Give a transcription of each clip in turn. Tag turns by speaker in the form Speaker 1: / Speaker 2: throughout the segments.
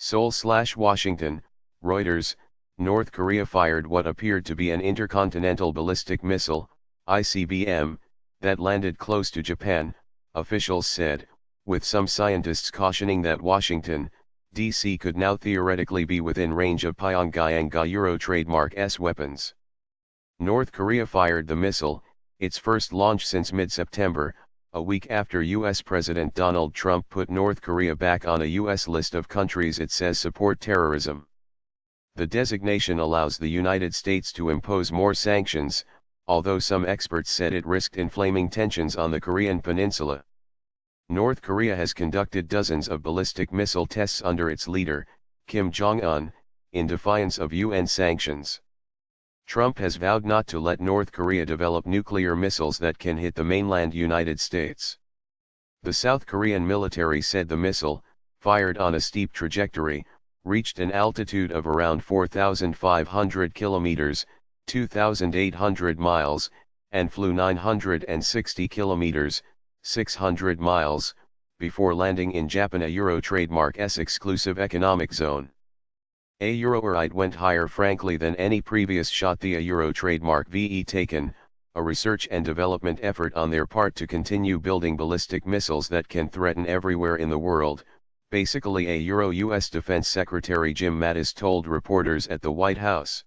Speaker 1: Seoul/Washington, Reuters, North Korea fired what appeared to be an intercontinental ballistic missile, ICBM, that landed close to Japan, officials said, with some scientists cautioning that Washington, D.C. could now theoretically be within range of Pyongyang's Euro trademark S weapons. North Korea fired the missile, its first launch since mid-September, a week after U.S. President Donald Trump put North Korea back on a U.S. list of countries it says support terrorism. The designation allows the United States to impose more sanctions, although some experts said it risked inflaming tensions on the Korean peninsula. North Korea has conducted dozens of ballistic missile tests under its leader, Kim Jong-un, in defiance of UN sanctions. Trump has vowed not to let North Korea develop nuclear missiles that can hit the mainland United States. The South Korean military said the missile, fired on a steep trajectory, reached an altitude of around 4,500 kilometers, 2,800 miles, and flew 960 kilometers, 600 miles, before landing in Japan, a Euro trademark S exclusive economic zone. A Euroite went higher frankly than any previous shot. The Euro trademark VE taken, a research and development effort on their part to continue building ballistic missiles that can threaten everywhere in the world, basically a Euro. U.S. Defense Secretary Jim Mattis told reporters at the White House.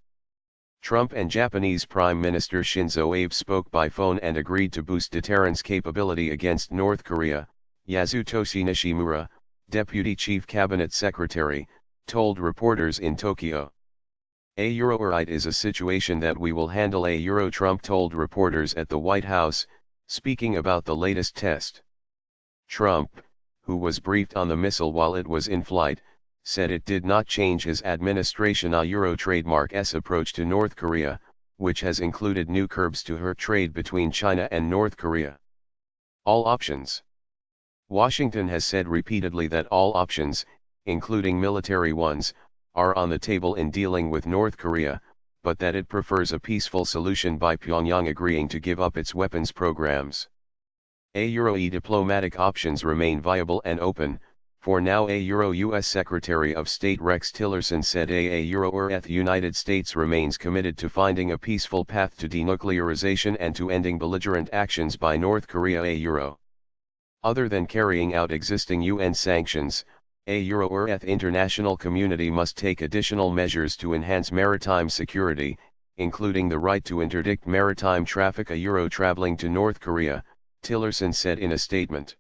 Speaker 1: Trump and Japanese Prime Minister Shinzo Abe spoke by phone and agreed to boost deterrence capability against North Korea, Yasutoshi Nishimura, Deputy Chief Cabinet Secretary, told reporters in Tokyo. A Euroite is a situation that we will handle. A Euro. Trump told reporters at the White House, speaking about the latest test. Trump, who was briefed on the missile while it was in flight, said it did not change his administration a Euro trademark S approach to North Korea, which has included new curbs to her trade between China and North Korea. All options. Washington has said repeatedly that all options, including military ones, are on the table in dealing with North Korea, but that it prefers a peaceful solution by Pyongyang agreeing to give up its weapons programs. A Euro diplomatic options remain viable and open. For now, a Euro. U.S. Secretary of State Rex Tillerson said a Euro. The United States remains committed to finding a peaceful path to denuclearization and to ending belligerent actions by North Korea. A Euro. Other than carrying out existing UN sanctions, a Euro. The international community must take additional measures to enhance maritime security, including the right to interdict maritime traffic. A Euro traveling to North Korea, Tillerson said in a statement.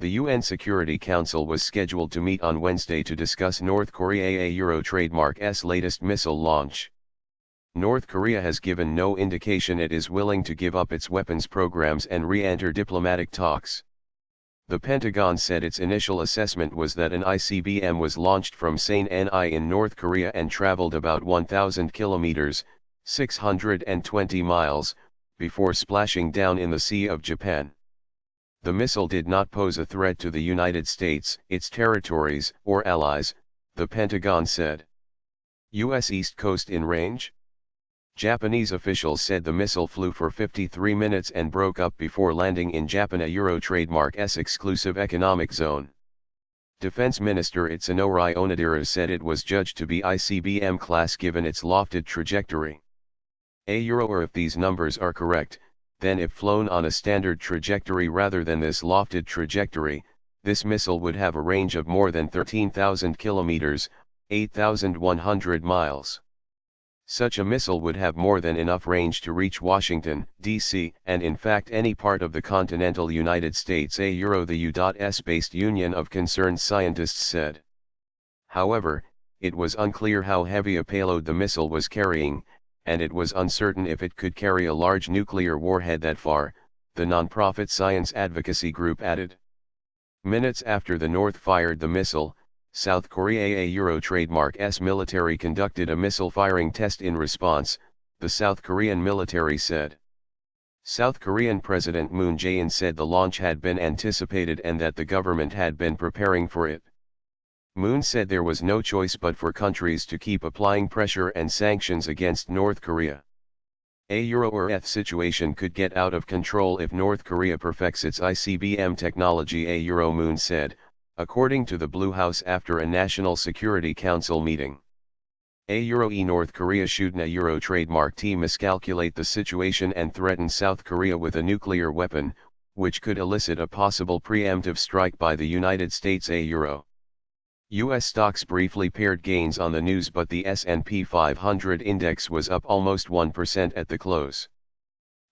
Speaker 1: The UN Security Council was scheduled to meet on Wednesday to discuss North Korea Euro trademark S latest missile launch. North Korea has given no indication it is willing to give up its weapons programs and re-enter diplomatic talks. The Pentagon said its initial assessment was that an ICBM was launched from Saeon in North Korea and traveled about 1,000 kilometers, 620 miles, before splashing down in the Sea of Japan. The missile did not pose a threat to the United States, its territories, or allies, the Pentagon said. U.S. East Coast in range? Japanese officials said the missile flew for 53 minutes and broke up before landing in Japan, a Euro trademark S exclusive economic zone. Defense Minister Itsunori Onodera said it was judged to be ICBM class given its lofted trajectory. A Euro. If these numbers are correct, then if flown on a standard trajectory rather than this lofted trajectory, this missile would have a range of more than 13,000 kilometers, 8,100 miles. Such a missile would have more than enough range to reach Washington, D.C., and in fact any part of the continental United States. A Euro. The U.S.-based Union of Concerned Scientists said. However, it was unclear how heavy a payload the missile was carrying, and it was uncertain if it could carry a large nuclear warhead that far, the non-profit science advocacy group added. Minutes after the North fired the missile, South Korea Euro trademark S military conducted a missile firing test in response, the South Korean military said. South Korean President Moon Jae-in said the launch had been anticipated and that the government had been preparing for it. Moon said there was no choice but for countries to keep applying pressure and sanctions against North Korea. A Euro situation could get out of control if North Korea perfects its ICBM technology. A Euro. Moon said, according to the Blue House after a National Security Council meeting. North Korea should na trademark T miscalculate the situation and threaten South Korea with a nuclear weapon, which could elicit a possible preemptive strike by the United States. U.S. stocks briefly paired gains on the news, but the S&P 500 index was up almost 1% at the close.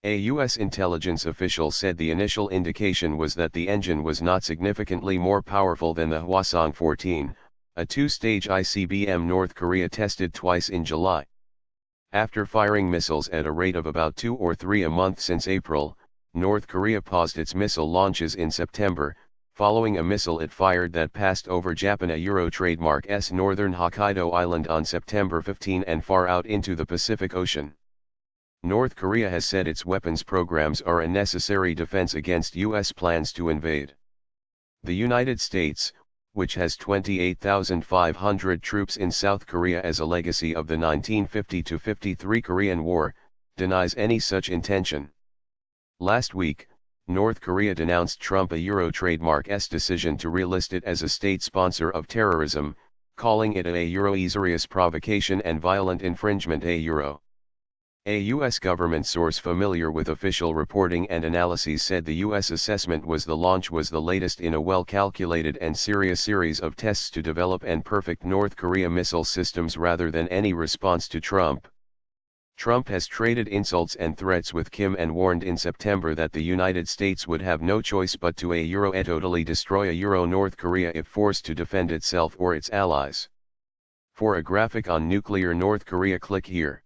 Speaker 1: A U.S. intelligence official said the initial indication was that the engine was not significantly more powerful than the Hwasong-14, a two-stage ICBM North Korea tested twice in July. After firing missiles at a rate of about 2 or 3 a month since April, North Korea paused its missile launches in September, following a missile it fired that passed over Japan trademark's northern Hokkaido Island on September 15 and far out into the Pacific Ocean. North Korea has said its weapons programs are a necessary defense against U.S. plans to invade. The United States, which has 28,500 troops in South Korea as a legacy of the 1950-53 Korean War, denies any such intention. Last week, North Korea denounced Trump trademark's decision to relist it as a state sponsor of terrorism, calling it a serious provocation and violent infringement. A U.S. government source familiar with official reporting and analyses said the U.S. assessment was the launch was the latest in a well-calculated and serious series of tests to develop and perfect North Korea missile systems rather than any response to Trump. Trump has traded insults and threats with Kim and warned in September that the United States would have no choice but to totally destroy North Korea if forced to defend itself or its allies. For a graphic on nuclear North Korea, click here.